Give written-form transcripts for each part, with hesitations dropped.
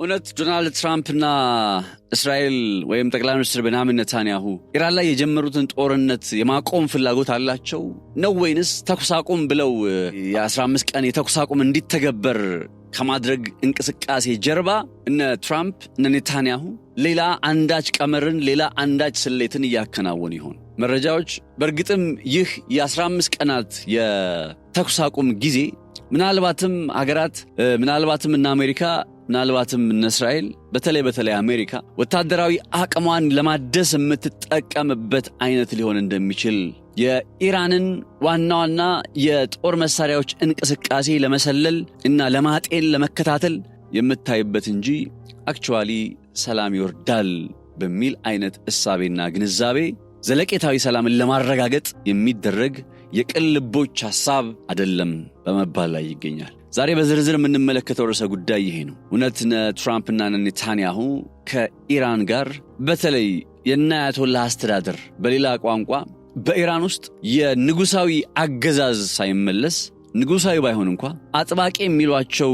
እውነት ዶናልድ ትራምፕና እስራኤል ወይም ጠቅላይ ሚኒስትር ቤንያሚን ኔታንያሁ ኢራን ላይ የጀመሩትን ጦርነት የማቆም ፍላጎት አላቸው ነው ወይንስ ተኩስ አቁም ብለው የ15 ቀን የተኩስ አቁም እንዲተገበር ከማድረግ እንቅስቃሴ ጀርባ እነ ትራምፕ እነ ኔታንያሁ ሌላ አንዳች ቀመርን ሌላ አንዳች ስሌትን እያከናወኑ ይሆን? መረጃዎች በእርግጥም ይህ የ15 ቀናት የተኩስ አቁም ጊዜ ምናልባትም ሀገራት ምናልባትም እነ አሜሪካ ምናልባትም እነ እስራኤል በተለይ አሜሪካ ወታደራዊ አቅሟን ለማደስ የምትጠቀምበት አይነት ሊሆን እንደሚችል የኢራንን ዋና የጦር መሳሪያዎች እንቅስቃሴ ለመሰለል እና ለማጤን ለመከታተል የምታይበት እንጂ አክቹዋሊ ሰላም ይወርዳል በሚል አይነት እሳቤና ግንዛቤ ዘለቄታዊ ሰላምን ለማረጋገጥ የሚደረግ የቅልቦች ሐሳብ አይደለም በመባል ላይ ይገኛል። ዛሬ በዝርዝር የምንመለከተው ርዕሰ ጉዳይ ይሄ ነው። እውነት ትራምፕና ኔታንያሁ ከኢራን ጋር በተለይ የአያቶላህ አስተዳደር በሌላ ቋንቋ በኢራን ውስጥ የንጉሳዊ አገዛዝ ሳይመለስ ንጉሳዊ ባይሆን እንኳን አጥባቂ የሚሏቸው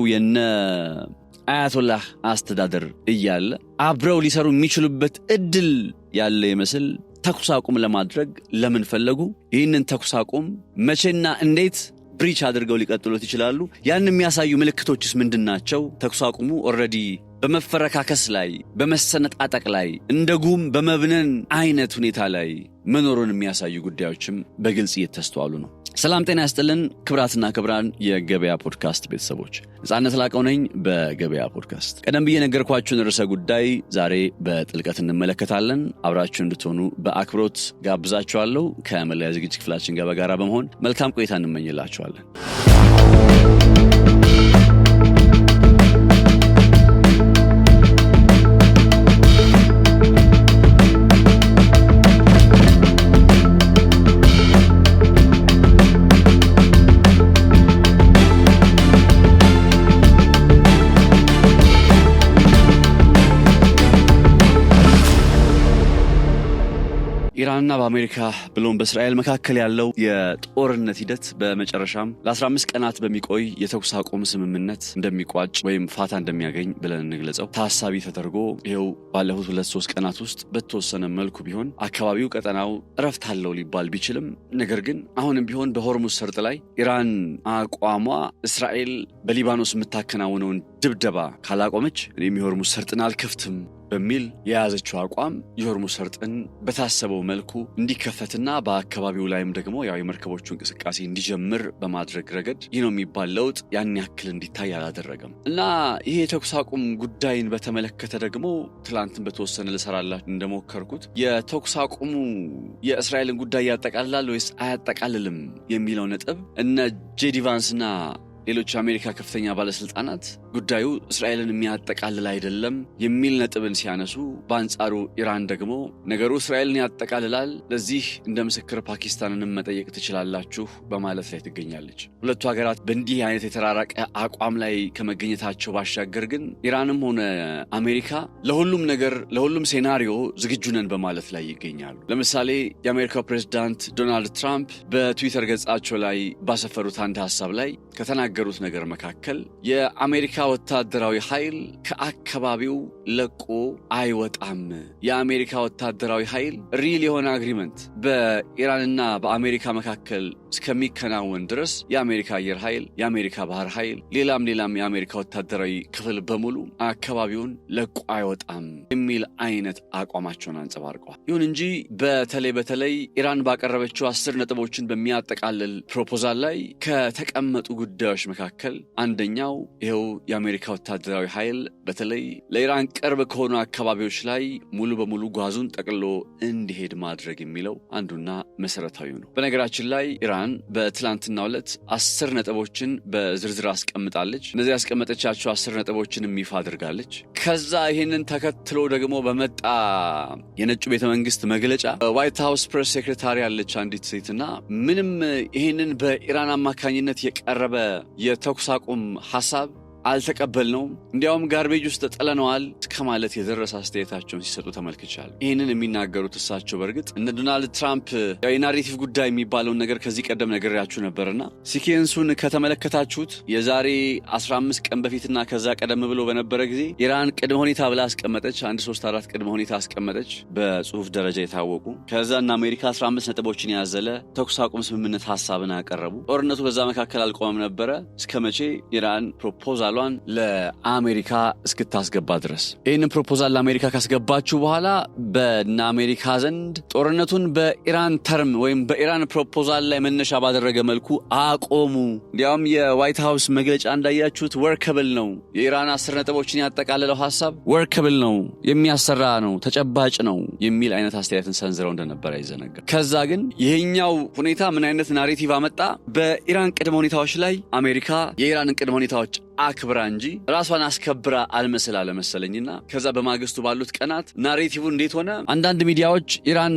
አያቶላህ አስተዳደር እያለ አብረው ሊሰሩ የሚችሉበት እድል ያለ ይመስል ተኩስ አቁም ለማድረግ ለምን ፈለጉ? ይህንን ተኩስ አቁም መቼና እንዴት ብሪች አድርገው ሊቀጥሉት ይችላሉ? ያን የሚያሳዩ ምልክቶችስ ምንድናቸው? ተኩስ አቁሙ ኦልሬዲ በመፈረካከስ ላይ በመሰነጣጠቅ ላይ እንደ ጉም በመብነን አይነት ሁኔታ ላይ መኖሩን የሚያሳዩ ጉዳዮችም በግልጽ እየተስተዋሉ ነው። ሰላም ጤና ያስጥልን ክብራትና ክብራን የገበያ ፖድካስት ቤተሰቦች፣ ነጻነት ላቀው ነኝ በገበያ ፖድካስት። ቀደም ብዬ ነገርኳችሁን ርዕሰ ጉዳይ ዛሬ በጥልቀት እንመለከታለን። አብራችሁ እንድትሆኑ በአክብሮት ጋብዛችኋለሁ። ከመለያ ዝግጅት ክፍላችን ጋር በጋራ በመሆን መልካም ቆይታ እንመኝላችኋለን። ኢራንና በአሜሪካ ብሎም በእስራኤል መካከል ያለው የጦርነት ሂደት በመጨረሻም ለ15 ቀናት በሚቆይ የተኩስ አቁም ስምምነት እንደሚቋጭ ወይም ፋታ እንደሚያገኝ ብለን እንግለጸው ታሳቢ ተደርጎ ይሄው ባለፉት 2-3 ቀናት ውስጥ በተወሰነ መልኩ ቢሆን አካባቢው ቀጠናው እረፍት አለው ሊባል ቢችልም፣ ነገር ግን አሁንም ቢሆን በሆርሙዝ ሰርጥ ላይ ኢራን አቋሟ እስራኤል በሊባኖስ የምታከናውነውን ድብደባ ካላቆመች እኔም የሆርሙዝ ሰርጥን አልከፍትም በሚል የያዘችው አቋም የሆርሙዝ ሰርጥን በታሰበው መልኩ እንዲከፈትና በአካባቢው ላይም ደግሞ ያው የመርከቦቹ እንቅስቃሴ እንዲጀምር በማድረግ ረገድ ይህ ነው የሚባል ለውጥ ያን ያክል እንዲታይ አላደረገም እና ይሄ የተኩስ አቁም ጉዳይን በተመለከተ ደግሞ ትላንትን በተወሰነ ልሰራላችሁ እንደሞከርኩት የተኩስ አቁሙ የእስራኤልን ጉዳይ ያጠቃልላል ወይስ አያጠቃልልም የሚለው ነጥብ እነ ጄዲ ቫንስና ሌሎች አሜሪካ ከፍተኛ ባለስልጣናት ጉዳዩ እስራኤልን የሚያጠቃልል አይደለም የሚል ነጥብን ሲያነሱ፣ በአንጻሩ ኢራን ደግሞ ነገሩ እስራኤልን ያጠቃልላል፣ ለዚህ እንደ ምስክር ፓኪስታንንም መጠየቅ ትችላላችሁ በማለት ላይ ትገኛለች። ሁለቱ ሀገራት በእንዲህ አይነት የተራራቀ አቋም ላይ ከመገኘታቸው ባሻገር ግን ኢራንም ሆነ አሜሪካ ለሁሉም ነገር ለሁሉም ሴናሪዮ ዝግጁ ነን በማለት ላይ ይገኛሉ። ለምሳሌ የአሜሪካው ፕሬዝዳንት ዶናልድ ትራምፕ በትዊተር ገጻቸው ላይ ባሰፈሩት አንድ ሀሳብ ላይ ከተናገሩት ነገር መካከል የአሜሪካ ወታደራዊ ኃይል ከአካባቢው ለቆ አይወጣም፣ የአሜሪካ ወታደራዊ ኃይል ሪል የሆነ አግሪመንት በኢራንና በአሜሪካ መካከል እስከሚከናወን ድረስ የአሜሪካ አየር ኃይል፣ የአሜሪካ ባህር ኃይል፣ ሌላም የአሜሪካ ወታደራዊ ክፍል በሙሉ አካባቢውን ለቆ አይወጣም የሚል አይነት አቋማቸውን አንጸባርቀዋል። ይሁን እንጂ በተለይ ኢራን ባቀረበችው 10 ነጥቦችን በሚያጠቃልል ፕሮፖዛል ላይ ከተቀመጡ ጉዳዮች መካከል አንደኛው ይኸው የአሜሪካ ወታደራዊ ኃይል በተለይ ለኢራን ቅርብ ከሆኑ አካባቢዎች ላይ ሙሉ በሙሉ ጓዙን ጠቅልሎ እንዲሄድ ማድረግ የሚለው አንዱና መሰረታዊው ነው። በነገራችን ላይ ኢራን በትላንትናው ዕለት 10 ነጥቦችን በዝርዝር አስቀምጣለች። እነዚህ ያስቀመጠቻቸው 10 ነጥቦችን ይፋ አድርጋለች። ከዛ ይህንን ተከትሎ ደግሞ በመጣ የነጩ ቤተ መንግስት መግለጫ ዋይት ሃውስ ፕሬስ ሴክሬታሪ ያለች አንዲት ሴትና ምንም ይህንን በኢራን አማካኝነት የቀረበ የተኩስ አቁም ሐሳብ አልተቀበልነው እንዲያውም ጋርቤጅ ውስጥ ተጥለነዋል ከማለት የደረሰ አስተያየታቸውን ሲሰጡ ተመልክቻለሁ። ይህንን የሚናገሩት እሳቸው በእርግጥ እነ ዶናልድ ትራምፕ የናሬቲቭ ጉዳይ የሚባለውን ነገር ከዚህ ቀደም ነግሬያችሁ ነበርና ሲኬንሱን ከተመለከታችሁት የዛሬ 15 ቀን በፊትና ከዛ ቀደም ብሎ በነበረ ጊዜ ኢራን ቅድመ ሁኔታ ብላ አስቀመጠች። 1-3-4 ቅድመ ሁኔታ አስቀመጠች በጽሁፍ ደረጃ የታወቁ። ከዛና አሜሪካ 15 ነጥቦችን ያዘለ ተኩስ አቁም ስምምነት ሐሳብን አቀረቡ። ጦርነቱ በዛ መካከል አልቆመም ነበረ እስከመቼ ኢራን ፕሮፖዛሏን ለአሜሪካ እስክታስገባ ድረስ። ይህንን ፕሮፖዛል ለአሜሪካ ካስገባችሁ በኋላ በእነ አሜሪካ ዘንድ ጦርነቱን በኢራን ተርም ወይም በኢራን ፕሮፖዛል ላይ መነሻ ባደረገ መልኩ አቆሙ። እንዲያውም የዋይት ሃውስ መግለጫ እንዳያችሁት ወርከብል ነው፣ የኢራን 10 ነጥቦችን ያጠቃለለው ሐሳብ ወርከብል ነው፣ የሚያሰራ ነው፣ ተጨባጭ ነው የሚል አይነት አስተያየትን ሰንዝረው እንደነበረ አይዘነጋ። ከዛ ግን ይሄኛው ሁኔታ ምን አይነት ናሬቲቭ አመጣ? በኢራን ቅድመ ሁኔታዎች ላይ አሜሪካ የኢራንን ቅድመ ሁኔታዎች አክብራ እንጂ ራሷን አስከብራ አልመስል አለመሰለኝና ከዛ በማግስቱ ባሉት ቀናት ናሬቲቭ እንዴት ሆነ? አንዳንድ ሚዲያዎች ኢራን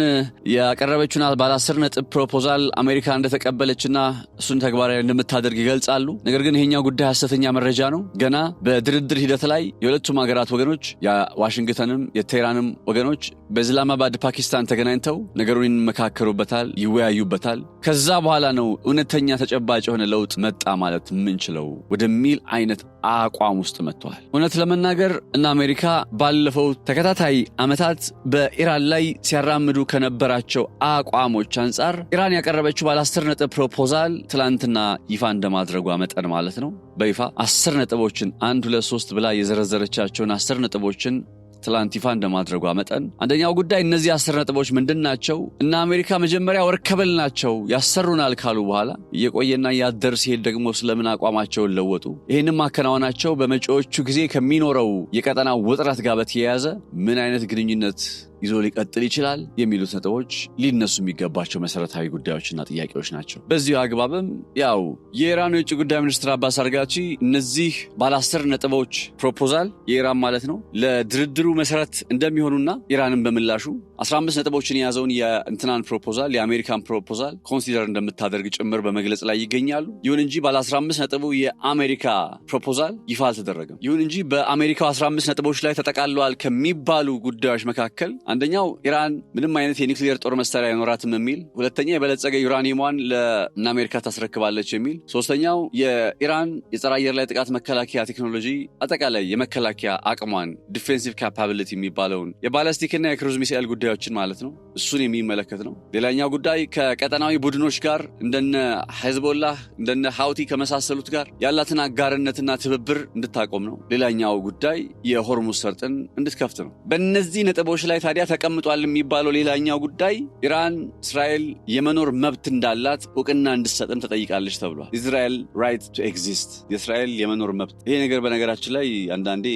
ያቀረበችውን ባለ 10 ነጥብ ፕሮፖዛል አሜሪካ እንደተቀበለችና እሱን ተግባራዊ እንደምታደርግ ይገልጻሉ። ነገር ግን ይሄኛው ጉዳይ ሐሰተኛ መረጃ ነው። ገና በድርድር ሂደት ላይ የሁለቱም ሀገራት ወገኖች የዋሽንግተንም የቴህራንም ወገኖች በኢስላማባድ ፓኪስታን ተገናኝተው ነገሩን ይመካከሩበታል፣ ይወያዩበታል። ከዛ በኋላ ነው እውነተኛ ተጨባጭ የሆነ ለውጥ መጣ ማለት የምንችለው ወደሚል አይነት አቋም ውስጥ መጥተዋል። እውነት ለመናገር እና አሜሪካ ባለፈው ተከታታይ ዓመታት በኢራን ላይ ሲያራምዱ ከነበራቸው አቋሞች አንጻር ኢራን ያቀረበችው ባለ 10 ነጥብ ፕሮፖዛል ትላንትና ይፋ እንደማድረጓ መጠን ማለት ነው በይፋ 10 ነጥቦችን 1 2 3 ብላ የዘረዘረቻቸውን 10 ነጥቦችን ትላንት ይፋ እንደማድረጓ መጠን አንደኛው ጉዳይ እነዚህ 10 ነጥቦች ምንድናቸው? እና አሜሪካ መጀመሪያ ወርከብል ናቸው ያሰሩናል ካሉ በኋላ እየቆየና ያደር ሲሄድ ደግሞ ስለምን አቋማቸውን ለወጡ? ይህንም ማከናወናቸው በመጪዎቹ ጊዜ ከሚኖረው የቀጠናው ውጥረት ጋር በተያያዘ ምን አይነት ግንኙነት ይዞ ሊቀጥል ይችላል የሚሉት ነጥቦች ሊነሱ የሚገባቸው መሰረታዊ ጉዳዮችና ጥያቄዎች ናቸው። በዚሁ አግባብም ያው የኢራን የውጭ ጉዳይ ሚኒስትር አባስ አርጋቺ እነዚህ ባለ 10 ነጥቦች ፕሮፖዛል የኢራን ማለት ነው ለድርድሩ መሰረት እንደሚሆኑና ኢራንን በምላሹ 15 ነጥቦችን የያዘውን የእንትናን ፕሮፖዛል የአሜሪካን ፕሮፖዛል ኮንሲደር እንደምታደርግ ጭምር በመግለጽ ላይ ይገኛሉ። ይሁን እንጂ ባለ 15 ነጥቡ የአሜሪካ ፕሮፖዛል ይፋ አልተደረገም። ይሁን እንጂ በአሜሪካው 15 ነጥቦች ላይ ተጠቃለዋል ከሚባሉ ጉዳዮች መካከል አንደኛው ኢራን ምንም አይነት የኒውክሊየር ጦር መሳሪያ አይኖራትም የሚል፣ ሁለተኛ የበለጸገ ዩራኒየሟን ለአሜሪካ ታስረክባለች የሚል፣ ሶስተኛው የኢራን የጸረ አየር ላይ ጥቃት መከላከያ ቴክኖሎጂ አጠቃላይ የመከላከያ አቅሟን ዲፌንሲቭ ካፓቢሊቲ የሚባለውን የባላስቲክና የክሩዝ ሚሳኤል ጉዳዮችን ማለት ነው እሱን የሚመለከት ነው። ሌላኛው ጉዳይ ከቀጠናዊ ቡድኖች ጋር እንደነ ሄዝቦላህ እንደነ ሃውቲ ከመሳሰሉት ጋር ያላትን አጋርነትና ትብብር እንድታቆም ነው። ሌላኛው ጉዳይ የሆርሙዝ ሰርጥን እንድትከፍት ነው። በእነዚህ ነጥቦች ላይ ታዲያ ተቀምጧል የሚባለው ሌላኛው ጉዳይ ኢራን እስራኤል የመኖር መብት እንዳላት እውቅና እንድትሰጥም ተጠይቃለች ተብሏል። ኢዝራኤል ራይት ቱ ኤግዚስት፣ የእስራኤል የመኖር መብት። ይሄ ነገር በነገራችን ላይ አንዳንዴ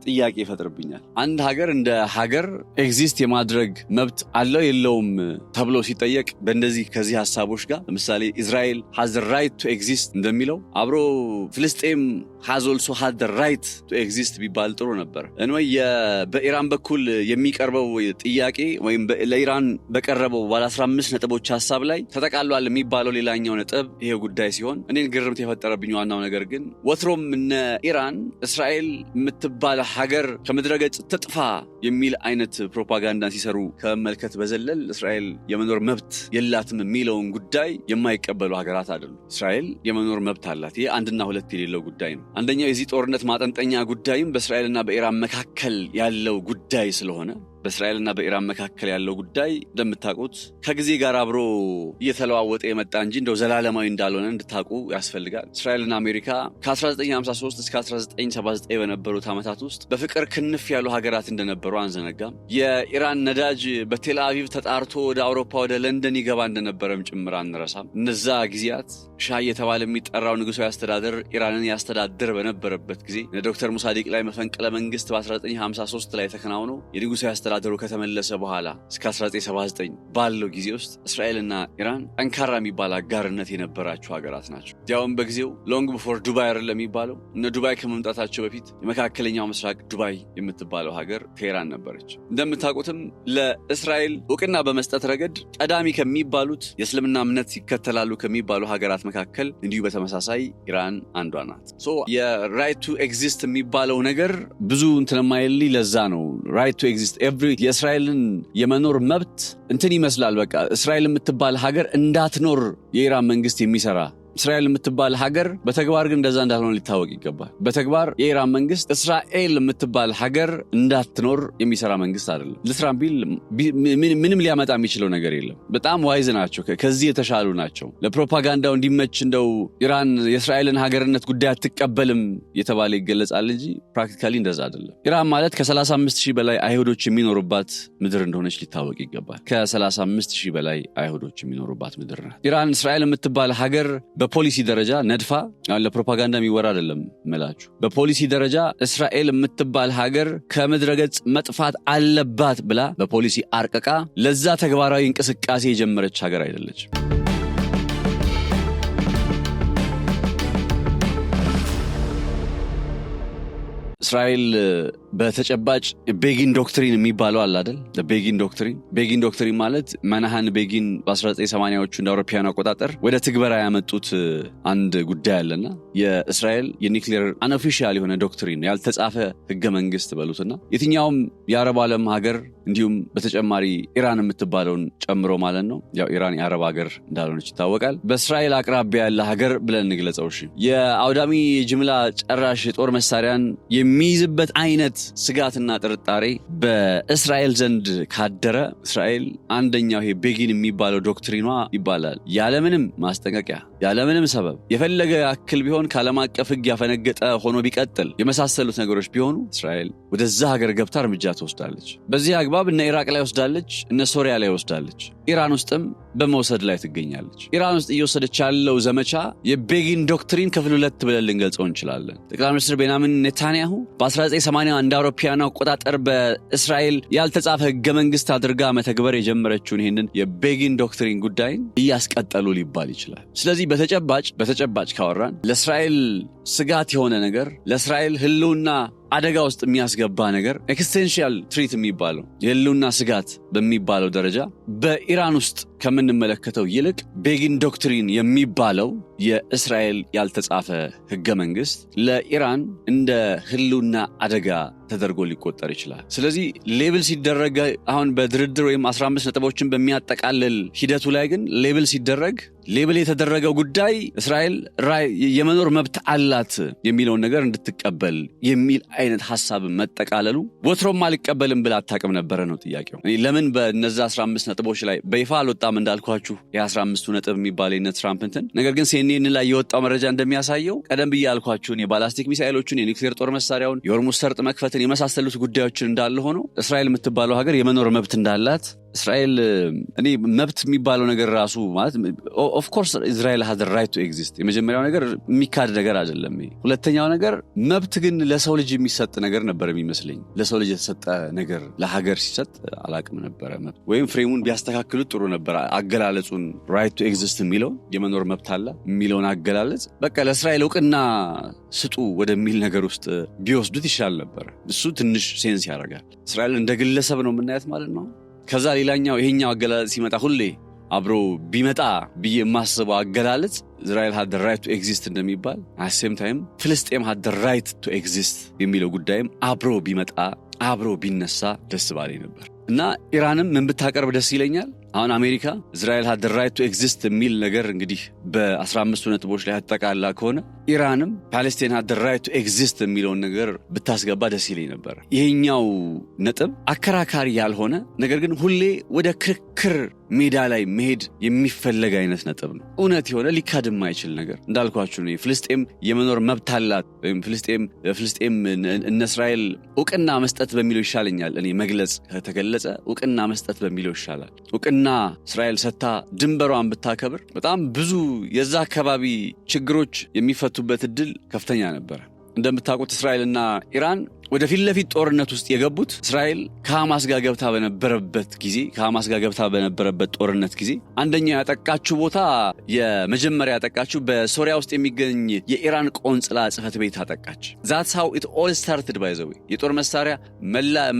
ጥያቄ ይፈጥርብኛል። አንድ ሀገር እንደ ሀገር ኤግዚስት የማድረግ መብት አለው የለውም ተብሎ ሲጠየቅ በእንደዚህ ከዚህ ሀሳቦች ጋር ለምሳሌ ኢዝራኤል has the right to exist እንደሚለው አብሮ ፍልስጤም has also had the right to exist ቢባል ጥሩ ነበር። እንወይ በኢራን በኩል የሚቀርበው ጥያቄ ወይም ለኢራን በቀረበው ባለ 15 ነጥቦች ሐሳብ ላይ ተጠቃሏል የሚባለው ሌላኛው ነጥብ ይሄ ጉዳይ ሲሆን እኔን ግርምት የፈጠረብኝ ዋናው ነገር ግን ወትሮም እነ ኢራን እስራኤል የምትባል ሀገር ከምድረገጽ ትጥፋ የሚል አይነት ፕሮፓጋንዳን ሲሰሩ ከመመልከት በዘለል እስራኤል የመኖር መብት የላትም የሚለውን ጉዳይ የማይቀበሉ ሀገራት አይደሉም። እስራኤል የመኖር መብት አላት። ይሄ አንድና ሁለት የሌለው ጉዳይ ነው። አንደኛው የዚህ ጦርነት ማጠንጠኛ ጉዳይም በእስራኤልና በኢራን መካከል ያለው ጉዳይ ስለሆነ በእስራኤልና በኢራን መካከል ያለው ጉዳይ እንደምታውቁት ከጊዜ ጋር አብሮ እየተለዋወጠ የመጣ እንጂ እንደው ዘላለማዊ እንዳልሆነ እንድታውቁ ያስፈልጋል። እስራኤልና አሜሪካ ከ1953 እስከ 1979 በነበሩት ዓመታት ውስጥ በፍቅር ክንፍ ያሉ ሀገራት እንደነበሩ አንዘነጋም። የኢራን ነዳጅ በቴል አቪቭ ተጣርቶ ወደ አውሮፓ ወደ ለንደን ይገባ እንደነበረም ጭምር አንረሳም። እነዛ ጊዜያት ሻህ የተባለ የሚጠራው ንጉሳዊ አስተዳደር ኢራንን ያስተዳድር በነበረበት ጊዜ ዶክተር ሙሳዲቅ ላይ መፈንቅለ መንግስት በ1953 ላይ ተከናውኖ የንጉሳዊ አስተዳደሩ ከተመለሰ በኋላ እስከ 1979 ባለው ጊዜ ውስጥ እስራኤልና ኢራን ጠንካራ የሚባል አጋርነት የነበራቸው ሀገራት ናቸው። ያውም በጊዜው ሎንግ ቢፎር ዱባይ አይደለም የሚባለው እነ ዱባይ ከመምጣታቸው በፊት የመካከለኛው ምስራቅ ዱባይ የምትባለው ሀገር ቴህራን ኢራን ነበረች። እንደምታውቁትም ለእስራኤል እውቅና በመስጠት ረገድ ቀዳሚ ከሚባሉት የእስልምና እምነት ይከተላሉ ከሚባሉ ሀገራት መካከል እንዲሁ በተመሳሳይ ኢራን አንዷ ናት። የራይት ቱ ኤግዚስት የሚባለው ነገር ብዙ እንትነማይል ለዛ ነው ራይት ቱ ኤግዚስት የእስራኤልን የመኖር መብት እንትን ይመስላል። በቃ እስራኤል የምትባል ሀገር እንዳትኖር የኢራን መንግስት የሚሰራ እስራኤል የምትባል ሀገር በተግባር ግን እንደዛ እንዳልሆነ ሊታወቅ ይገባል። በተግባር የኢራን መንግስት እስራኤል የምትባል ሀገር እንዳትኖር የሚሰራ መንግስት አይደለም። ልስራም ቢል ምንም ሊያመጣ የሚችለው ነገር የለም። በጣም ዋይዝ ናቸው፣ ከዚህ የተሻሉ ናቸው። ለፕሮፓጋንዳው እንዲመች እንደው ኢራን የእስራኤልን ሀገርነት ጉዳይ አትቀበልም የተባለ ይገለጻል እንጂ ፕራክቲካሊ እንደዛ አይደለም። ኢራን ማለት ከ35,000 በላይ አይሁዶች የሚኖሩባት ምድር እንደሆነች ሊታወቅ ይገባል። ከ35,000 በላይ አይሁዶች የሚኖሩባት ምድር ናት ኢራን። እስራኤል የምትባል ሀገር በፖሊሲ ደረጃ ነድፋ ለፕሮፓጋንዳ የሚወራ አይደለም መላችሁ። በፖሊሲ ደረጃ እስራኤል የምትባል ሀገር ከምድረ ገጽ መጥፋት አለባት ብላ በፖሊሲ አርቀቃ ለዛ ተግባራዊ እንቅስቃሴ የጀመረች ሀገር አይደለች። እስራኤል በተጨባጭ ቤጊን ዶክትሪን የሚባለው አለ አይደል? ቤጊን ዶክትሪን ማለት መናሃን ቤጊን በ1980ዎቹ እንደ አውሮፓውያኑ አቆጣጠር ወደ ትግበራ ያመጡት አንድ ጉዳይ አለና የእስራኤል የኒውክሌር አንኦፊሻል የሆነ ዶክትሪን ያልተጻፈ ህገ መንግስት በሉትና የትኛውም የአረብ ዓለም ሀገር እንዲሁም በተጨማሪ ኢራን የምትባለውን ጨምሮ ማለት ነው። ያው ኢራን የአረብ ሀገር እንዳልሆነች ይታወቃል። በእስራኤል አቅራቢያ ያለ ሀገር ብለን እንግለጸው። የአውዳሚ ጅምላ ጨራሽ ጦር መሳሪያን የሚይዝበት አይነት ስጋትና ጥርጣሬ በእስራኤል ዘንድ ካደረ እስራኤል አንደኛው ይሄ ቤጊን የሚባለው ዶክትሪኗ ይባላል ያለምንም ማስጠንቀቂያ ያለምንም ሰበብ የፈለገ ያክል ቢሆን ከዓለም አቀፍ ህግ ያፈነገጠ ሆኖ ቢቀጥል የመሳሰሉት ነገሮች ቢሆኑ እስራኤል ወደዛ ሀገር ገብታ እርምጃ ትወስዳለች። በዚህ አግባብ እነ ኢራቅ ላይ ወስዳለች፣ እነ ሶሪያ ላይ ወስዳለች፣ ኢራን ውስጥም በመውሰድ ላይ ትገኛለች። ኢራን ውስጥ እየወሰደች ያለው ዘመቻ የቤጊን ዶክትሪን ክፍል 2 ብለን ልንገልጸው እንችላለን። ጠቅላይ ሚኒስትር ቤንያሚን ኔታንያሁ በ1980 እንደ አውሮፓውያኑ አቆጣጠር በእስራኤል ያልተጻፈ ህገ መንግስት አድርጋ መተግበር የጀመረችውን ይህንን የቤጊን ዶክትሪን ጉዳይን እያስቀጠሉ ሊባል ይችላል። ስለዚህ በተጨባጭ ካወራን ለእስራኤል ስጋት የሆነ ነገር ለእስራኤል ህልውና አደጋ ውስጥ የሚያስገባ ነገር ኤክስቴንሺያል ትሪት የሚባለው የህልውና ስጋት በሚባለው ደረጃ በኢራን ውስጥ ከምንመለከተው ይልቅ ቤጊን ዶክትሪን የሚባለው የእስራኤል ያልተጻፈ ህገ መንግስት ለኢራን እንደ ህልውና አደጋ ተደርጎ ሊቆጠር ይችላል። ስለዚህ ሌብል ሲደረግ አሁን በድርድር ወይም 15 ነጥቦችን በሚያጠቃልል ሂደቱ ላይ ግን ሌብል የተደረገው ጉዳይ እስራኤል የመኖር መብት አላት የሚለውን ነገር እንድትቀበል የሚል አይነት ሐሳብ መጠቃለሉ ወትሮም አልቀበልም ብላ አታውቅም ነበረ ነው ጥያቄው። ለምን በእነዛ 15 ነጥቦች ላይ በይፋ አልወጣም እንዳልኳችሁ የ15ቱ ነጥብ የሚባል የነ ትራምፕ እንትን ነገር ግን CNN ላይ የወጣው መረጃ እንደሚያሳየው ቀደም ብዬ ያልኳችሁን የባላስቲክ ሚሳኤሎችን የኒውክሌር ጦር መሳሪያውን የሆርሙዝ ሰርጥ መክፈትን የመሳሰሉት ጉዳዮችን እንዳለ ሆኖ እስራኤል የምትባለው ሀገር የመኖር መብት እንዳላት እስራኤል እኔ መብት የሚባለው ነገር ራሱ ማለት ኦፍ ኮርስ እስራኤል has the right to exist የመጀመሪያው ነገር የሚካድ ነገር አይደለም። ሁለተኛው ነገር መብት ግን ለሰው ልጅ የሚሰጥ ነገር ነበር የሚመስለኝ። ለሰው ልጅ የተሰጠ ነገር ለሀገር ሲሰጥ አላቅም ነበረ። መብት ወይም ፍሬሙን ቢያስተካክሉት ጥሩ ነበር። አገላለጹን right to exist የሚለው የመኖር መብት አለ የሚለውን አገላለጽ በቃ ለእስራኤል እውቅና ስጡ ወደሚል ነገር ውስጥ ቢወስዱት ይሻል ነበር። እሱ ትንሽ ሴንስ ያደርጋል። እስራኤል እንደ ግለሰብ ነው የምናያት ማለት ነው። ከዛ ሌላኛው ይሄኛው አገላለጽ ሲመጣ ሁሌ አብሮ ቢመጣ ብዬ የማስበው አገላለጽ እስራኤል had the right to exist እንደሚባል at the same time ፍልስጤም had the right to exist የሚለው ጉዳይም አብሮ ቢመጣ አብሮ ቢነሳ ደስ ባለኝ ነበር። እና ኢራንም ምን ብታቀርብ ደስ ይለኛል። አሁን አሜሪካ እስራኤል had the right to exist የሚል ነገር እንግዲህ በ15 ነጥቦች ላይ አጠቃላ ከሆነ ኢራንም ፓለስቲን had the right to exist የሚለውን ነገር ብታስገባ ደስ ይለኝ ነበር። ይሄኛው ነጥብ አከራካሪ ያልሆነ ነገር ግን ሁሌ ወደ ክርክር ሜዳ ላይ መሄድ የሚፈለግ አይነት ነጥብ ነው። እውነት የሆነ ሊካድ የማይችል ነገር እንዳልኳችሁ ነው። ፍልስጤም የመኖር መብት አላት ወይም ፍልስጤም እነ እስራኤል እውቅና መስጠት በሚለው ይሻለኛል። እኔ መግለጽ ከተገለጸ እውቅና መስጠት በሚለው ይሻላል። እውቅና እስራኤል ሰታ ድንበሯን ብታከብር በጣም ብዙ የዛ አካባቢ ችግሮች የሚፈቱበት እድል ከፍተኛ ነበር። እንደምታውቁት እስራኤልና ኢራን ወደ ፊት ለፊት ጦርነት ውስጥ የገቡት እስራኤል ከሐማስ ጋር ገብታ በነበረበት ጦርነት ጊዜ አንደኛው ያጠቃችው ቦታ የመጀመሪያ ያጠቃችው በሶሪያ ውስጥ የሚገኝ የኢራን ቆንጽላ ጽሕፈት ቤት አጠቃች። That's how it all started by the way። የጦር መሳሪያ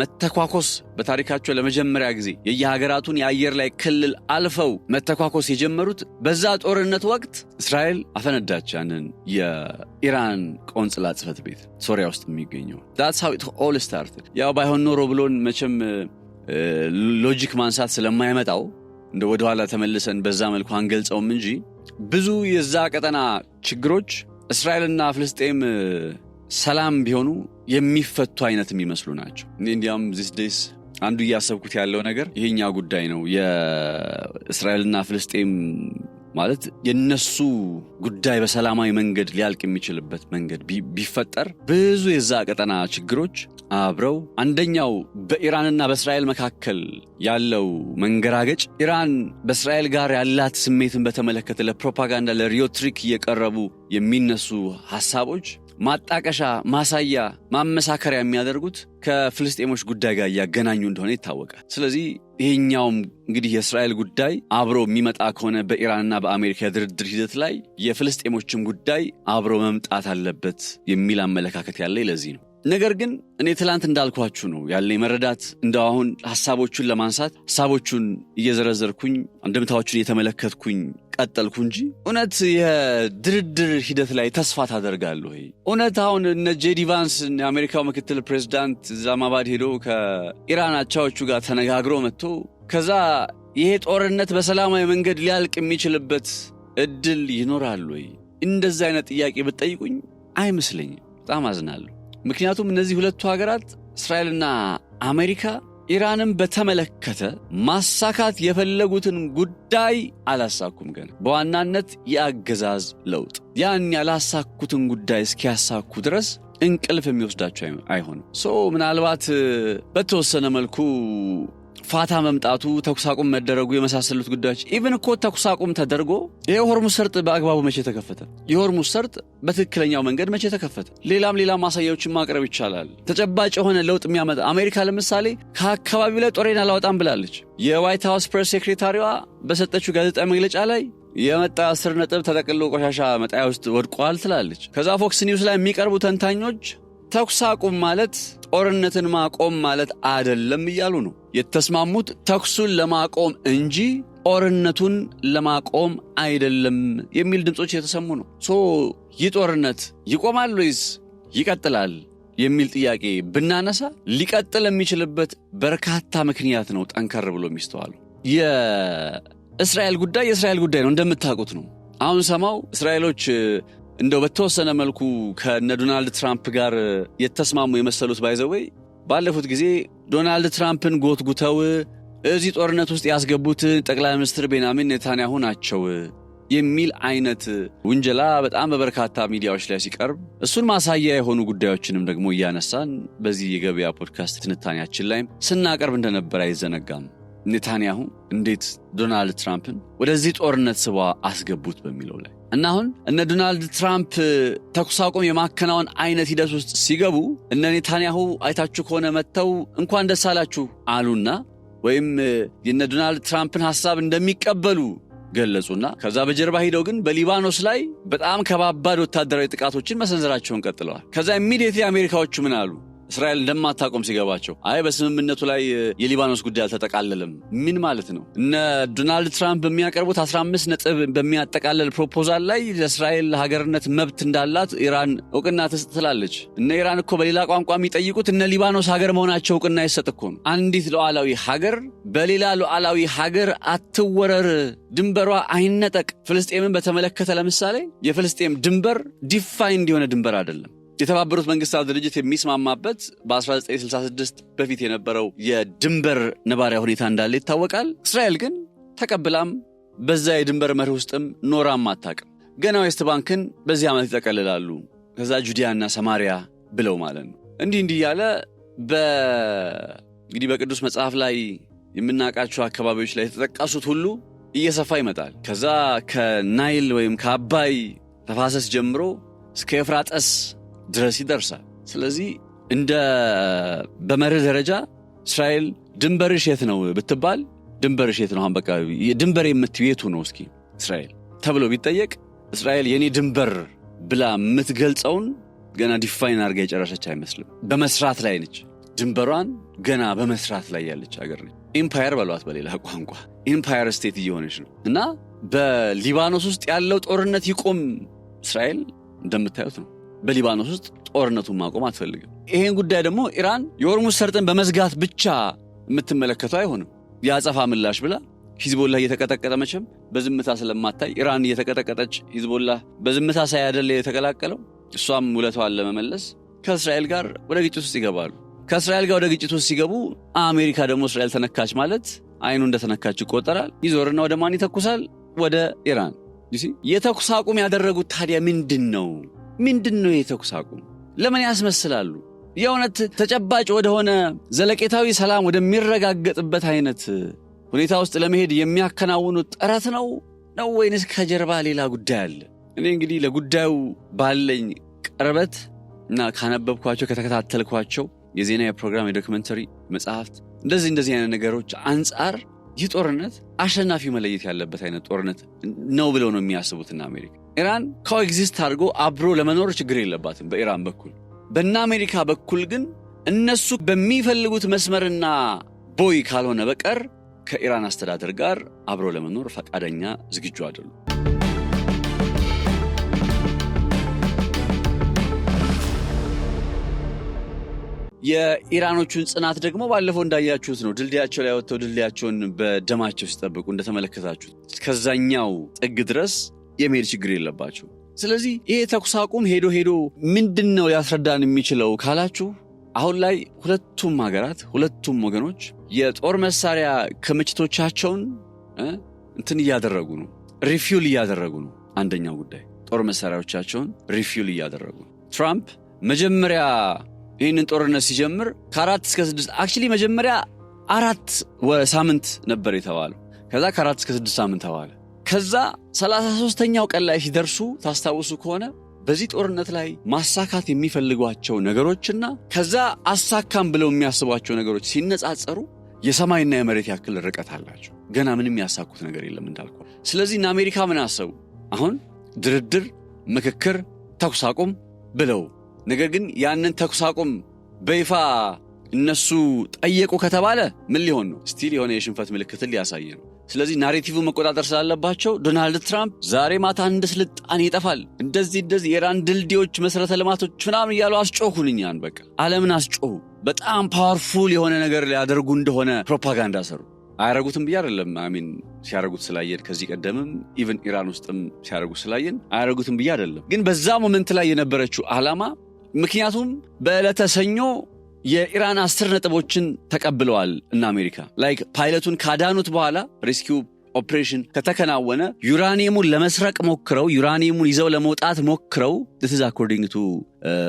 መተኳኮስ በታሪካቸው ለመጀመሪያ ጊዜ የየሀገራቱን የአየር ላይ ክልል አልፈው መተኳኮስ የጀመሩት በዛ ጦርነት ወቅት እስራኤል አፈነዳች ያንን የኢራን ቆንጽላ ጽሕፈት ቤት ሶሪያ ውስጥ የሚገኘው። That's how it all started። ያው ባይሆን ኖሮ ብሎን መቼም ሎጂክ ማንሳት ስለማይመጣው እንደ ወደ ኋላ ተመልሰን በዛ መልኩ አንገልጸውም እንጂ ብዙ የዛ ቀጠና ችግሮች እስራኤልና ፍልስጤም ሰላም ቢሆኑ የሚፈቱ አይነት የሚመስሉ ናቸው። እንዲያም these days አንዱ እያሰብኩት ያለው ነገር ይሄኛ ጉዳይ ነው። የእስራኤልና ፍልስጤም ማለት የነሱ ጉዳይ በሰላማዊ መንገድ ሊያልቅ የሚችልበት መንገድ ቢፈጠር ብዙ የዛ ቀጠና ችግሮች አብረው አንደኛው በኢራንና በእስራኤል መካከል ያለው መንገራገጭ ኢራን በእስራኤል ጋር ያላት ስሜትን በተመለከተ ለፕሮፓጋንዳ ለሪዮትሪክ እየቀረቡ የሚነሱ ሐሳቦች ማጣቀሻ ማሳያ ማመሳከሪያ የሚያደርጉት ከፍልስጤሞች ጉዳይ ጋር ያገናኙ እንደሆነ ይታወቃል። ስለዚህ ይሄኛውም እንግዲህ የእስራኤል ጉዳይ አብሮ የሚመጣ ከሆነ በኢራንና በአሜሪካ ድርድር ሂደት ላይ የፍልስጤሞችም ጉዳይ አብሮ መምጣት አለበት የሚል አመለካከት ያለ ለዚህ ነው። ነገር ግን እኔ ትላንት እንዳልኳችሁ ነው ያለኝ መረዳት። እንደው አሁን ሐሳቦቹን ለማንሳት ሐሳቦቹን እየዘረዘርኩኝ አንድምታዎቹን እየተመለከትኩኝ ቀጠልኩ እንጂ እውነት የድርድር ሂደት ላይ ተስፋ ታደርጋለሁ ወይ? እውነት አሁን እነ ጄዲ ቫንስ የአሜሪካው ምክትል ፕሬዝዳንት ኢስላማባድ ሄዶ ከኢራን አቻዎቹ ጋር ተነጋግሮ መጥቶ ከዛ ይሄ ጦርነት በሰላማዊ መንገድ ሊያልቅ የሚችልበት እድል ይኖራል ወይ? እንደዛ አይነት ጥያቄ ብትጠይቁኝ አይመስለኝም። በጣም አዝናለሁ። ምክንያቱም እነዚህ ሁለቱ ሀገራት እስራኤልና አሜሪካ ኢራንን በተመለከተ ማሳካት የፈለጉትን ጉዳይ አላሳኩም። ገና በዋናነት የአገዛዝ ለውጥ ያን ያላሳኩትን ጉዳይ እስኪያሳኩ ድረስ እንቅልፍ የሚወስዳቸው አይሆንም። ምናልባት በተወሰነ መልኩ ፋታ መምጣቱ ተኩስ አቁም መደረጉ የመሳሰሉት ጉዳዮች ኢቭን እኮ ተኩስ አቁም ተደርጎ የሆርሙዝ ሰርጥ በአግባቡ መቼ ተከፈተ? የሆርሙዝ ሰርጥ በትክክለኛው መንገድ መቼ ተከፈተ? ሌላም ማሳያዎችን ማቅረብ ይቻላል። ተጨባጭ የሆነ ለውጥ የሚያመጣ አሜሪካ ለምሳሌ ከአካባቢው ላይ ጦሬን አላወጣም ብላለች። የዋይት ሃውስ ፕሬስ ሴክሬታሪዋ በሰጠችው ጋዜጣዊ መግለጫ ላይ የመጣ 10 ነጥብ ተጠቅልሎ ቆሻሻ መጣያ ውስጥ ወድቋል ትላለች። ከዛ ፎክስ ኒውስ ላይ የሚቀርቡ ተንታኞች ተኩስ አቁም ማለት ጦርነትን ማቆም ማለት አይደለም እያሉ ነው። የተስማሙት ተኩሱን ለማቆም እንጂ ጦርነቱን ለማቆም አይደለም የሚል ድምጾች የተሰሙ ነው። ይህ ጦርነት ይቆማል ወይስ ይቀጥላል የሚል ጥያቄ ብናነሳ ሊቀጥል የሚችልበት በርካታ ምክንያት ነው ጠንከር ብሎ የሚስተዋለው። የእስራኤል ጉዳይ ነው እንደምታውቁት ነው። አሁን ሰማው እስራኤሎች እንደው በተወሰነ መልኩ ከነ ዶናልድ ትራምፕ ጋር የተስማሙ የመሰሉት ባይዘወይ ባለፉት ጊዜ ዶናልድ ትራምፕን ጎትጉተው እዚህ ጦርነት ውስጥ ያስገቡት ጠቅላይ ሚኒስትር ቤንያሚን ኔታንያሁ ናቸው የሚል አይነት ውንጀላ በጣም በበርካታ ሚዲያዎች ላይ ሲቀርብ እሱን ማሳያ የሆኑ ጉዳዮችንም ደግሞ እያነሳን በዚህ የገበያ ፖድካስት ትንታኔያችን ላይ ስናቀርብ እንደነበር አይዘነጋም። ኔታንያሁ እንዴት ዶናልድ ትራምፕን ወደዚህ ጦርነት ስባ አስገቡት በሚለው ላይ እና አሁን እነ ዶናልድ ትራምፕ ተኩስ አቁም የማከናወን አይነት ሂደት ውስጥ ሲገቡ እነ ኔታንያሁ አይታችሁ ከሆነ መተው እንኳን ደስ አላችሁ አሉና ወይም የነ ዶናልድ ትራምፕን ሐሳብ እንደሚቀበሉ ገለጹና ከዛ በጀርባ ሄደው ግን በሊባኖስ ላይ በጣም ከባባድ ወታደራዊ ጥቃቶችን መሰንዘራቸውን ቀጥለዋል። ከዛ ኢሚዲየትሊ አሜሪካዎቹ ምን አሉ? እስራኤል እንደማታቆም ሲገባቸው በስምምነቱ ላይ የሊባኖስ ጉዳይ አልተጠቃለለም። ምን ማለት ነው? እነ ዶናልድ ትራምፕ በሚያቀርቡት 15 ነጥብ በሚያጠቃለል ፕሮፖዛል ላይ ለእስራኤል ሀገርነት መብት እንዳላት ኢራን እውቅና ትላለች። እነ ኢራን እኮ በሌላ ቋንቋ የሚጠይቁት እነ ሊባኖስ ሀገር መሆናቸው እውቅና ይሰጥ እኮ ነው። አንዲት ሉዓላዊ ሀገር በሌላ ሉዓላዊ ሀገር አትወረር፣ ድንበሯ አይነጠቅ። ፍልስጤምን በተመለከተ ለምሳሌ የፍልስጤም ድንበር ዲፋይንድ የሆነ ድንበር አይደለም። የተባበሩት መንግስታት ድርጅት የሚስማማበት በ1966 በፊት የነበረው የድንበር ነባሪያ ሁኔታ እንዳለ ይታወቃል። እስራኤል ግን ተቀብላም በዛ የድንበር መርህ ውስጥም ኖራም አታውቅም። ገና ዌስት ባንክን በዚህ ዓመት ይጠቀልላሉ። ከዛ ጁዲያና ሰማሪያ ብለው ማለት ነው። እንዲህ ያለ እንግዲህ በቅዱስ መጽሐፍ ላይ የምናውቃቸው አካባቢዎች ላይ የተጠቀሱት ሁሉ እየሰፋ ይመጣል። ከዛ ከናይል ወይም ከአባይ ተፋሰስ ጀምሮ እስከ ኤፍራጥስ ድረስ ይደርሳል። ስለዚህ እንደ በመርህ ደረጃ እስራኤል ድንበርሽ የት ነው ብትባል ድንበርሽ የት ነው አሁን በቃ ድንበር የምትየቱ ነው እስኪ እስራኤል ተብሎ ቢጠየቅ እስራኤል የኔ ድንበር ብላ የምትገልጸውን ገና ዲፋይን አድርጋ የጨረሰች አይመስልም። በመስራት ላይ ነች። ድንበሯን ገና በመስራት ላይ ያለች ሀገር ነች። ኢምፓየር በሏት በሌላ ቋንቋ ኢምፓየር ስቴት እየሆነች ነው። እና በሊባኖስ ውስጥ ያለው ጦርነት ይቆም እስራኤል እንደምታዩት ነው። በሊባኖስ ውስጥ ጦርነቱን ማቆም አትፈልግም። ይሄን ጉዳይ ደግሞ ኢራን የሆርሙዝ ሰርጥን በመዝጋት ብቻ የምትመለከተው አይሆንም። ያጸፋ ምላሽ ብላ ሂዝቦላ እየተቀጠቀጠ መቼም በዝምታ ስለማታይ ኢራን እየተቀጠቀጠች ሂዝቦላ በዝምታ ሳያደለ የተቀላቀለው እሷም ውለታዋን ለመመለስ ከእስራኤል ጋር ወደ ግጭት ውስጥ ይገባሉ። ከእስራኤል ጋር ወደ ግጭት ውስጥ ሲገቡ አሜሪካ ደግሞ እስራኤል ተነካች ማለት አይኑ እንደተነካች ይቆጠራል። ይዞርና ወደ ማን ይተኩሳል? ወደ ኢራን። የተኩስ አቁም ያደረጉት ታዲያ ምንድነው? የተኩስ አቁም ለምን ያስመስላሉ? የእውነት ተጨባጭ ወደሆነ ዘለቄታዊ ሰላም ወደሚረጋገጥበት አይነት ሁኔታ ውስጥ ለመሄድ የሚያከናውኑት ጥረት ነው ወይንስ ከጀርባ ሌላ ጉዳይ አለ? እኔ እንግዲህ ለጉዳዩ ባለኝ ቅርበት እና ካነበብኳቸው ከተከታተልኳቸው የዜና የፕሮግራም የዶክመንተሪ መጽሐፍት እንደዚህ አይነት ነገሮች አንጻር ይህ ጦርነት አሸናፊ መለየት ያለበት አይነት ጦርነት ነው ብለው ነው የሚያስቡትና አሜሪካ ኢራን ኮኤግዚስት አድርጎ አብሮ ለመኖር ችግር የለባትም በኢራን በኩል። በእና አሜሪካ በኩል ግን እነሱ በሚፈልጉት መስመርና ቦይ ካልሆነ በቀር ከኢራን አስተዳደር ጋር አብሮ ለመኖር ፈቃደኛ ዝግጁ አይደሉም። የኢራኖቹን ጽናት ደግሞ ባለፈው እንዳያችሁት ነው። ድልድያቸው ላይ ወጥተው ድልድያቸውን በደማቸው ሲጠብቁ እንደተመለከታችሁት ከዛኛው ጥግ ድረስ የመሄድ ችግር የለባቸው። ስለዚህ ይሄ ተኩስ አቁም ሄዶ ምንድነው ሊያስረዳን የሚችለው ካላችሁ አሁን ላይ ሁለቱም ሀገራት ሁለቱም ወገኖች የጦር መሳሪያ ክምችቶቻቸውን እንትን እያደረጉ ነው፣ ሪፊውል እያደረጉ ነው። አንደኛው ጉዳይ ጦር መሳሪያዎቻቸውን ሪፊውል እያደረጉ ነው። ትራምፕ መጀመሪያ ይህንን ጦርነት ሲጀምር ከ4 እስከ 6 አክቹሊ መጀመሪያ 4 ሳምንት ነበር የተባለው። ከዛ ከ4 እስከ 6 ሳምንት ተባለ። ከዛ 33ኛው ቀን ላይ ሲደርሱ ታስታውሱ ከሆነ በዚህ ጦርነት ላይ ማሳካት የሚፈልጓቸው ነገሮችና ከዛ አሳካም ብለው የሚያስቧቸው ነገሮች ሲነጻጸሩ የሰማይና የመሬት ያክል ርቀት አላቸው። ገና ምንም ያሳኩት ነገር የለም እንዳልኩ። ስለዚህ እና አሜሪካ ምን አሰቡ? አሁን ድርድር፣ ምክክር፣ ተኩስ አቁም ብለው ነገር ግን ያንን ተኩስ አቁም በይፋ እነሱ ጠየቁ ከተባለ ምን ሊሆን ነው? ስቲል የሆነ የሽንፈት ምልክትን ሊያሳይ ነው። ስለዚህ ናሬቲቭ መቆጣጠር ስላለባቸው ዶናልድ ትራምፕ ዛሬ ማታ እንደ ስልጣን ይጠፋል እንደዚህ የኢራን ድልድዮች መሰረተ ልማቶች ምናምን እያሉ አስጮሁልኛን በቃ ዓለምን አስጮሁ። በጣም ፓወርፉል የሆነ ነገር ሊያደርጉ እንደሆነ ፕሮፓጋንዳ ሰሩ። አያረጉትም ብዬ አይደለም ሲያረጉት ስላየን ከዚህ ቀደምም ኢቭን ኢራን ውስጥም ሲያረጉት ስላየን አያረጉትም ብዬ አይደለም። ግን በዛ ሞመንት ላይ የነበረችው ዓላማ ምክንያቱም በዕለተ ሰኞ የኢራን 10 ነጥቦችን ተቀብለዋል እና አሜሪካ ላይክ ፓይለቱን ካዳኑት በኋላ ሬስኪው ኦፕሬሽን ከተከናወነ ዩራኒየሙን ለመስረቅ ሞክረው ዩራኒየሙን ይዘው ለመውጣት ሞክረው this is according to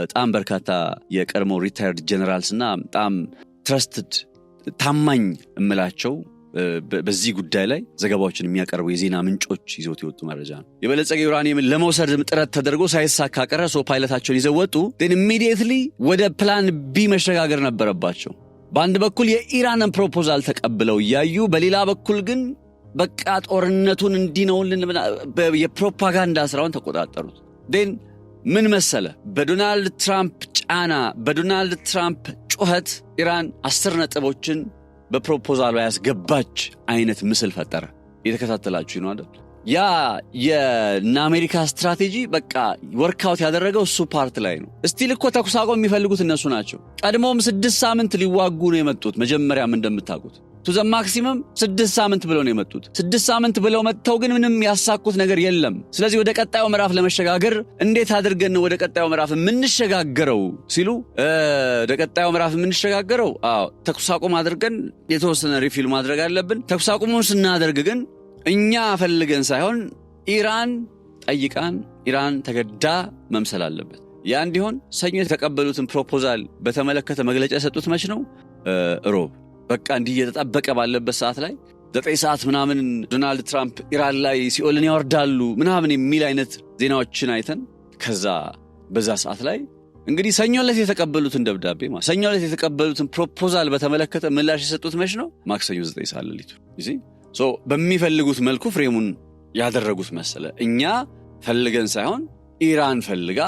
በጣም በርካታ የቀድሞ ሪታየርድ ጀነራልስ እና በጣም ትረስትድ ታማኝ እምላቸው በዚህ ጉዳይ ላይ ዘገባዎችን የሚያቀርቡ የዜና ምንጮች ይዘውት የወጡ መረጃ ነው። የበለጸገ ዩራኒየምን ለመውሰድ ጥረት ተደርጎ ሳይሳካ ቀረ። ፓይለታቸውን ይዘው ወጡ። then immediately ወደ ፕላን ቢ መሸጋገር ነበረባቸው። በአንድ በኩል የኢራንን ፕሮፖዛል ተቀብለው እያዩ በሌላ በኩል ግን በቃ ጦርነቱን እንዲነውልን የፕሮፓጋንዳ ስራውን ተቆጣጠሩት። then ምን መሰለ በዶናልድ ትራምፕ ጫና በዶናልድ ትራምፕ ጩኸት ኢራን 10 ነጥቦችን በፕሮፖዛሉ ያስገባች አይነት ምስል ፈጠረ። የተከታተላችሁ ነው አይደል? ያ የአሜሪካ ስትራቴጂ በቃ ወርክአውት ያደረገው እሱ ፓርት ላይ ነው። ስቲል እኮ ተኩስ አቁም የሚፈልጉት እነሱ ናቸው። ቀድሞም 6 ሳምንት ሊዋጉ ነው የመጡት። መጀመሪያም እንደምታውቁት ቱ ዘ ማክሲመም 6 ሳምንት ብለው ነው የመጡት። 6 ሳምንት ብለው መጥተው ግን ምንም ያሳኩት ነገር የለም። ስለዚህ ወደ ቀጣዩ ምዕራፍ ለመሸጋገር እንዴት አድርገን ወደ ቀጣዩ ምዕራፍ የምንሸጋገረው ሲሉ ወደ ቀጣዩ ምዕራፍ የምንሸጋገረው ተኩስ አቁም አድርገን የተወሰነ ሪፊል ማድረግ አለብን። ተኩስ አቁሙን ስናደርግ ግን እኛ ፈልገን ሳይሆን ኢራን ጠይቃን ኢራን ተገዳ መምሰል አለበት። ያ እንዲሆን ሰኞ የተቀበሉትን ፕሮፖዛል በተመለከተ መግለጫ የሰጡት መች ነው? ሮብ በቃ እንዲህ እየተጠበቀ ባለበት ሰዓት ላይ 9 ሰዓት ምናምን ዶናልድ ትራምፕ ኢራን ላይ ሲኦልን ያወርዳሉ ምናምን የሚል አይነት ዜናዎችን አይተን ከዛ በዛ ሰዓት ላይ እንግዲህ ሰኞ ዕለት የተቀበሉትን ደብዳቤ ሰኞ ዕለት የተቀበሉትን ፕሮፖዛል በተመለከተ ምላሽ የሰጡት መች ነው? ማክሰኞ 9 ሰዓት ሌሊቱ። በሚፈልጉት መልኩ ፍሬሙን ያደረጉት መሰለ። እኛ ፈልገን ሳይሆን ኢራን ፈልጋ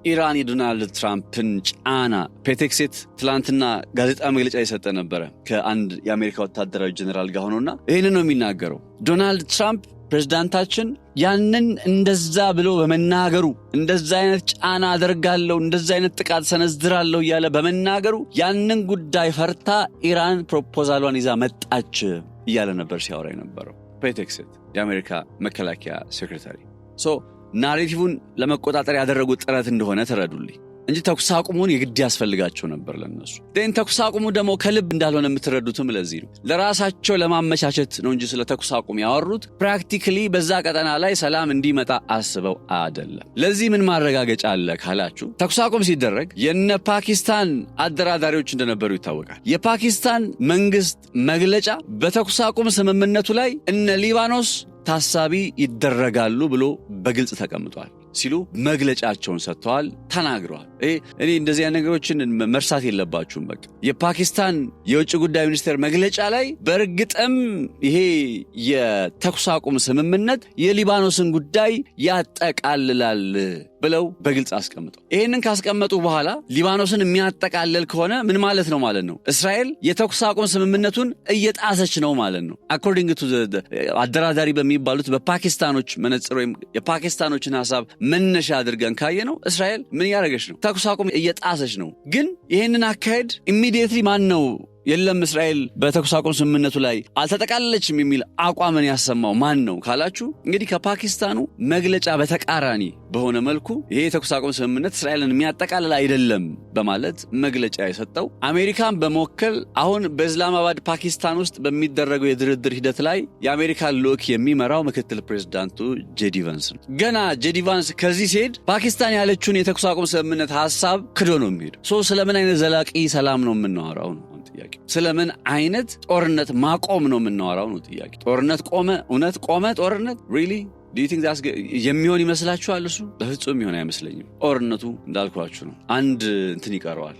ኢራን የዶናልድ ትራምፕን ጫና ፔቴክሴት ትላንትና ጋዜጣ መግለጫ የሰጠ ነበረ ከአንድ የአሜሪካ ወታደራዊ ጀነራል ጋር ሆኖና ይህንን ነው የሚናገረው። ዶናልድ ትራምፕ ፕሬዝዳንታችን ያንን እንደዛ ብሎ በመናገሩ እንደዛ አይነት ጫና አደርጋለሁ እንደዛ አይነት ጥቃት ሰነዝራለሁ እያለ በመናገሩ ያንን ጉዳይ ፈርታ ኢራን ፕሮፖዛሏን ይዛ መጣች እያለ ነበር ሲያወራ የነበረው ፔቴክሴት የአሜሪካ መከላከያ ሴክሬታሪ። ናሬቲቭን ለመቆጣጠር ያደረጉት ጥረት እንደሆነ ተረዱልኝ እንጂ ተኩስ አቁሙን የግድ ያስፈልጋቸው ነበር ለነሱ። ተኩስ አቁሙ ደግሞ ከልብ እንዳልሆነ የምትረዱትም ለዚህ ነው። ለራሳቸው ለማመቻቸት ነው እንጂ ስለ ተኩስ አቁም ያወሩት ፕራክቲካሊ በዛ ቀጠና ላይ ሰላም እንዲመጣ አስበው አይደለም። ለዚህ ምን ማረጋገጫ አለ ካላችሁ ተኩስ አቁም ሲደረግ የነ ፓኪስታን አደራዳሪዎች እንደነበሩ ይታወቃል። የፓኪስታን መንግስት መግለጫ በተኩስ አቁም ስምምነቱ ላይ እነ ሊባኖስ ታሳቢ ይደረጋሉ ብሎ በግልጽ ተቀምጧል ሲሉ መግለጫቸውን ሰጥተዋል፣ ተናግረዋል። እኔ እንደዚህ አይነት ነገሮችን መርሳት የለባችሁም። በቃ የፓኪስታን የውጭ ጉዳይ ሚኒስቴር መግለጫ ላይ በእርግጥም ይሄ የተኩስ አቁም ስምምነት የሊባኖስን ጉዳይ ያጠቃልላል ብለው በግልጽ አስቀምጠው ይሄንን ካስቀመጡ በኋላ ሊባኖስን የሚያጠቃልል ከሆነ ምን ማለት ነው ማለት ነው? እስራኤል የተኩስ አቁም ስምምነቱን እየጣሰች ነው ማለት ነው። አኮርዲንግ ቱ አደራዳሪ በሚባሉት በፓኪስታኖች መነጽር ወይም የፓኪስታኖችን ሐሳብ መነሻ አድርገን ካየ ነው እስራኤል ምን ያደረገች ነው? ተኩስ አቁም እየጣሰች ነው። ግን ይሄንን አካሄድ ኢሚዲየትሊ ማን ነው የለም እስራኤል በተኩስ አቁም ስምምነቱ ላይ አልተጠቃለለችም የሚል አቋምን ያሰማው ማን ነው ካላችሁ እንግዲህ ከፓኪስታኑ መግለጫ በተቃራኒ በሆነ መልኩ ይሄ የተኩስ አቁም ስምምነት እስራኤልን የሚያጠቃልል አይደለም በማለት መግለጫ የሰጠው አሜሪካን በመወከል አሁን በእስላማባድ ፓኪስታን ውስጥ በሚደረገው የድርድር ሂደት ላይ የአሜሪካን ልዑክ የሚመራው ምክትል ፕሬዝዳንቱ ጄዲ ቫንስ ነው። ገና ጄዲ ቫንስ ከዚህ ሲሄድ ፓኪስታን ያለችውን የተኩስ አቁም ስምምነት ሐሳብ ክዶ ነው የሚሄደው። ስለምን አይነት ዘላቂ ሰላም ነው የምናወራው ነው ጥያቄ? ስለምን አይነት ጦርነት ማቆም ነው የምናወራው ነው ጥያቄ? ጦርነት ቆመ? እውነት ቆመ ጦርነት? ሪሊ do you think that's የሚሆን ይመስላችኋል? እሱ በፍጹም የሚሆን አይመስለኝም። ጦርነቱ እንዳልኳችሁ ነው። አንድ እንትን ይቀረዋል።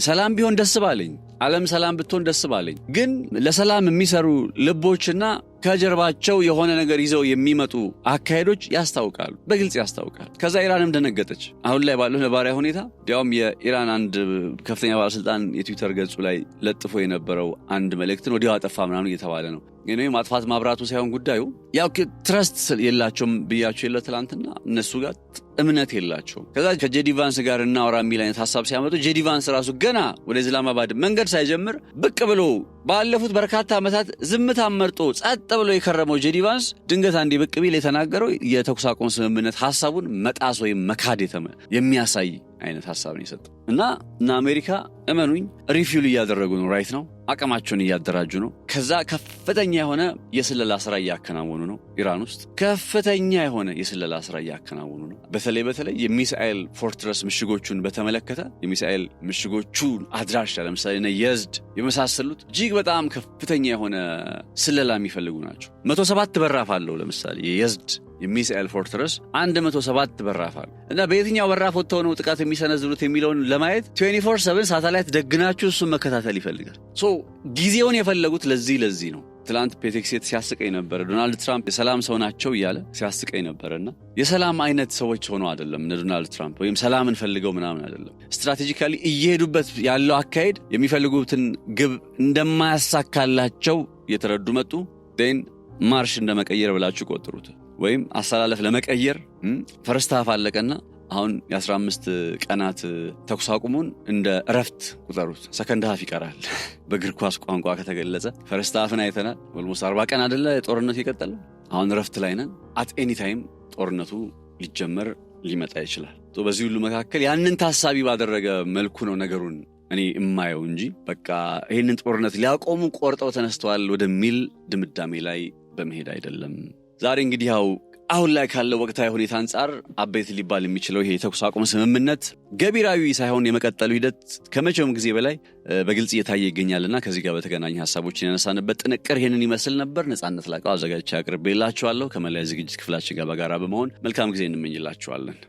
ሰላም ቢሆን ደስ ባለኝ፣ ዓለም ሰላም ብትሆን ደስ ባለኝ። ግን ለሰላም የሚሰሩ ልቦችና ከጀርባቸው የሆነ ነገር ይዘው የሚመጡ አካሄዶች ያስታውቃሉ፣ በግልጽ ያስታውቃል። ከዛ ኢራንም ደነገጠች። አሁን ላይ ባለው ነባራዊ ሁኔታ ያውም የኢራን አንድ ከፍተኛ ባለስልጣን የትዊተር ገጹ ላይ ለጥፎ የነበረው አንድ መልእክትን ወዲያው አጠፋ ምናምን እየተባለ ነው። ግን ማጥፋት ማብራቱ ሳይሆን ጉዳዩ ያው ትረስት የላቸውም ብያቸው የለ ትላንትና እነሱ ጋር እምነት የላቸውም። ከዛ ከጄዲ ቫንስ ጋር እናወራ የሚል አይነት ሐሳብ ሲያመጡ ጄዲ ቫንስ ራሱ ገና ወደ እስላማባድ መንገድ ሳይጀምር ብቅ ብሎ ባለፉት በርካታ ዓመታት ዝምታ መርጦ ጸጥ ብሎ የከረመው ጄዲ ቫንስ ድንገት አንዴ ብቅ ቢል የተናገረው የተኩስ አቁም ስምምነት ሐሳቡን መጣስ ወይም መካድ የሚያሳይ አይነት ሐሳብ ነው የሰጠው። እና አሜሪካ እመኑኝ ሪፊውል እያደረጉ ነው። ራይት ነው፣ አቅማቸውን እያደራጁ ነው። ከዛ ከፍተኛ የሆነ የስለላ ስራ እያከናወኑ ነው። ኢራን ውስጥ ከፍተኛ የሆነ የስለላ ስራ እያከናወኑ ነው። በተለይ የሚሳኤል ፎርትረስ ምሽጎቹን በተመለከተ የሚሳኤል ምሽጎቹ አድራሻ ለምሳሌ የዝድ የመሳሰሉት እጅግ በጣም ከፍተኛ የሆነ ስለላ የሚፈልጉ ናቸው። 107 በራፍ አለው። ለምሳሌ የዝድ የሚሳኤል ፎርትረስ 107 በራፍ አለው እና በየትኛው በራፍ ወጥተው ነው ጥቃት የሚሰነዝሩት የሚለውን ለማየት 24/7 ሳተላይት ደግናችሁ እሱን መከታተል ይፈልጋል። ጊዜውን የፈለጉት ለዚህ ነው። ትላንት ፔቴክሴት ሲያስቀኝ ነበር። ዶናልድ ትራምፕ የሰላም ሰው ናቸው እያለ ሲያስቀኝ ነበርና የሰላም አይነት ሰዎች ሆነው አይደለም እነ ዶናልድ ትራምፕ ወይም ሰላምን ፈልገው ምናምን አይደለም። ስትራቴጂካሊ እየሄዱበት ያለው አካሄድ የሚፈልጉትን ግብ እንደማያሳካላቸው እየተረዱ መጡ። ማርሽ እንደመቀየር ብላችሁ ቆጥሩት። ወይም አሰላለፍ ለመቀየር ፈርስት ሃፍ አለቀና አሁን የ15 ቀናት ተኩስ አቁሙን እንደ እረፍት ቁጠሩት። ሰከንድ ሃፍ ይቀራል። በእግር ኳስ ቋንቋ ከተገለጸ ፈርስት ሃፍን አይተናል። ኦልሞስት 40 ቀን አይደለ ጦርነቱ ይቀጥላል። አሁን እረፍት ላይ ነን። አት ኤኒ ታይም ጦርነቱ ሊጀመር ሊመጣ ይችላል። በዚህ ሁሉ መካከል ያንን ታሳቢ ባደረገ መልኩ ነው ነገሩን እኔ እማየው እንጂ በቃ ይሄንን ጦርነት ሊያቆሙ ቆርጠው ተነስተዋል ወደሚል ድምዳሜ ላይ በመሄድ አይደለም። ዛሬ እንግዲህ ያው አሁን ላይ ካለው ወቅታዊ ሁኔታ አንጻር አበይት ሊባል የሚችለው ይሄ የተኩስ አቁም ስምምነት ገቢራዊ ሳይሆን የመቀጠሉ ሂደት ከመቼውም ጊዜ በላይ በግልጽ እየታየ ይገኛልና ከዚህ ጋር በተገናኘ ሐሳቦችን ያነሳንበት ጥንቅር ይሄንን ይመስል ነበር። ነጻነት ላቀው አዘጋጅቼ አቅርቤላችኋለሁ። ከመላይ ዝግጅት ክፍላችን ጋር በጋራ በመሆን መልካም ጊዜ እንመኝላችኋለን።